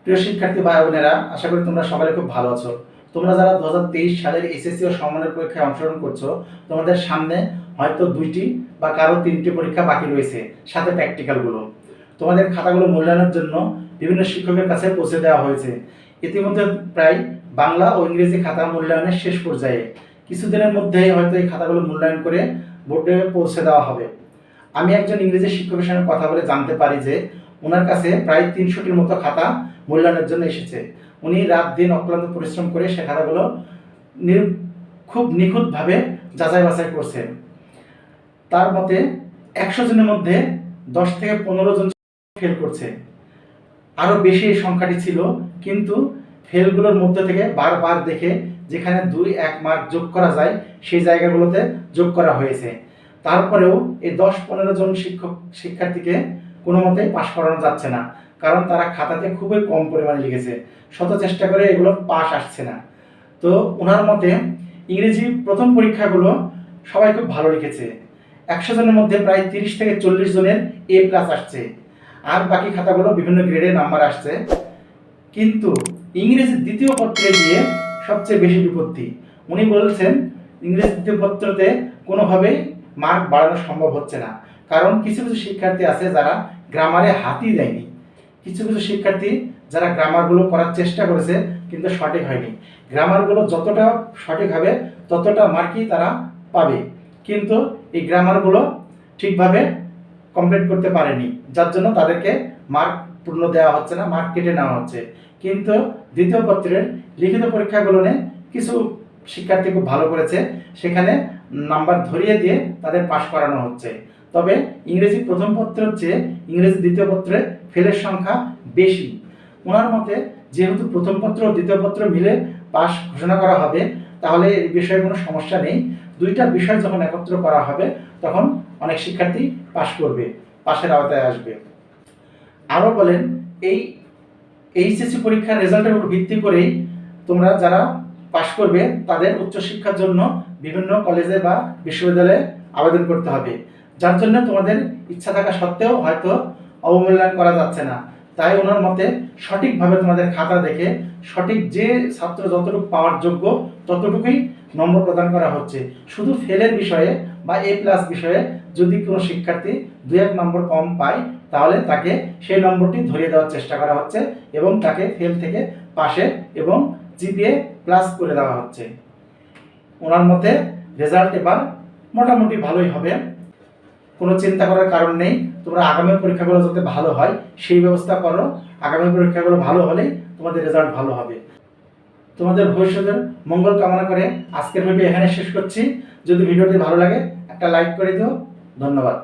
প্রিয় শিক্ষার্থী ভাই বোনেরা, আশা করি তোমরা সবাই খুব ভালো আছো। তোমরা যারা 2023 সালের এসএসসি ও সমমানের পরীক্ষায় অংশগ্রহণ করছো, তোমাদের সামনে হয়তো 2টি বা কারো 3টি পরীক্ষা বাকি রয়েছে, সাথে প্র্যাকটিক্যালগুলো। তোমাদের খাতাগুলো মূল্যায়নের জন্য বিভিন্ন শিক্ষকের কাছে পৌঁছে দেওয়া হয়েছে। ইতিমধ্যে প্রায় বাংলা ও ইংরেজি খাতা মূল্যায়নের শেষ পর্যায়ে। কিছুদিনের মধ্যেই হয়তো এই খাতাগুলো মূল্যায়ন করে বোর্ডে পৌঁছে দেওয়া হবে। আমি একজন ইংরেজি শিক্ষকের সঙ্গে কথা বলে জানতে পারি যে ওনার কাছে প্রায় 300টির মতো খাতা মূল্যায়নের জন্য এসেছে। উনি রাত দিন অক্লান্ত পরিশ্রম করে সে খাতাগুলো খুব নিখুঁতভাবে যাচাই বাছাই করছেন। তার মতে 100 জনের মধ্যে 10 থেকে 15 জন ফেল করছে। আরও বেশি এই সংখ্যাটি ছিল, কিন্তু ফেলগুলোর মধ্যে থেকে বারবার দেখে যেখানে 2-1 মার্ক যোগ করা যায় সেই জায়গাগুলোতে যোগ করা হয়েছে। তারপরেও এই 10-15 জন শিক্ষার্থীকে কোনো মতেই পাশ করানো যাচ্ছে না, কারণ তারা খাতাতে খুবই কম পরিমাণে লিখেছে। শত চেষ্টা করে এগুলো পাস আসছে না। তো ওনার মতে ইংরেজি প্রথম পরীক্ষাগুলো সবাই খুব ভালো লিখেছে। 100 জনের মধ্যে প্রায় 30 থেকে 40 জনের A+ আসছে, আর বাকি খাতাগুলো বিভিন্ন গ্রেডে নাম্বার আসছে। কিন্তু ইংরেজি দ্বিতীয় পত্রে গিয়ে সবচেয়ে বেশি বিপত্তি। উনি বলছেন ইংরেজি দ্বিতীয় পত্রতে কোনোভাবেই মার্ক বাড়ানো সম্ভব হচ্ছে না, কারণ কিছু কিছু শিক্ষার্থী আছে যারা গ্রামারে হাতই দেয়নি। কিছু কিছু শিক্ষার্থী যারা গ্রামারগুলো করার চেষ্টা করেছে কিন্তু সঠিক হয়নি। গ্রামারগুলো যতটা সঠিক হবে ততটা মার্কই তারা পাবে, কিন্তু এই গ্রামারগুলো ঠিকভাবে কমপ্লিট করতে পারেনি, যার জন্য তাদেরকে মার্ক পূর্ণ দেওয়া হচ্ছে না, মার্ক কেটে নেওয়া হচ্ছে। কিন্তু দ্বিতীয় পত্রের লিখিত পরীক্ষাগুলো কিছু শিক্ষার্থী খুব ভালো করেছে, সেখানে নাম্বার ধরিয়ে দিয়ে তাদের পাশ করানো হচ্ছে। তবে ইংরেজি প্রথম পত্রের চেয়ে ইংরেজি দ্বিতীয় পত্রে ফেলের সংখ্যা বেশি। ওনার মতে যেহেতু প্রথম পত্র ও দ্বিতীয় পত্র মিলে পাশ ঘোষণা করা হবে, তাহলে এই বিষয়ে কোনো সমস্যা নেই। দুইটা বিষয় যখন একত্র করা হবে তখন অনেক শিক্ষার্থী পাশ করবে, পাশের আওতায় আসবে। আরও বলেন, এই এইচএসসি পরীক্ষার রেজাল্টের উপর ভিত্তি করেই তোমরা যারা পাশ করবে তাদের উচ্চশিক্ষার জন্য বিভিন্ন কলেজে বা বিশ্ববিদ্যালয়ে আবেদন করতে হবে, যার জন্য তোমাদের ইচ্ছা থাকা সত্ত্বেও হয়তো অবমূল্যায়ন করা যাচ্ছে না। তাই ওনার মতে সঠিকভাবে তোমাদের খাতা দেখে সঠিক যে ছাত্র যতটুকু পাওয়ার যোগ্য ততটুকুই নম্বর প্রদান করা হচ্ছে। শুধু ফেলের বিষয়ে বা A+ বিষয়ে যদি কোনো শিক্ষার্থী 2-1 নম্বর কম পায়, তাহলে তাকে সেই নম্বরটি ধরিয়ে দেওয়ার চেষ্টা করা হচ্ছে এবং তাকে ফেল থেকে পাশে এবং GPA+ করে দেওয়া হচ্ছে। ওনার মতে রেজাল্ট এবার মোটামুটি ভালোই হবে, কোনো চিন্তা করার কারণ নেই। তোমরা আগামী পরীক্ষাগুলো যাতে ভালো হয় সেই ব্যবস্থা করো। আগামী পরীক্ষাগুলো ভালো হলেই তোমাদের রেজাল্ট ভালো হবে। তোমাদের ভবিষ্যতের মঙ্গল কামনা করে আজকের ভিডিও এখানে শেষ করছি। যদি ভিডিওটি ভালো লাগে একটা লাইক করে দিও। ধন্যবাদ।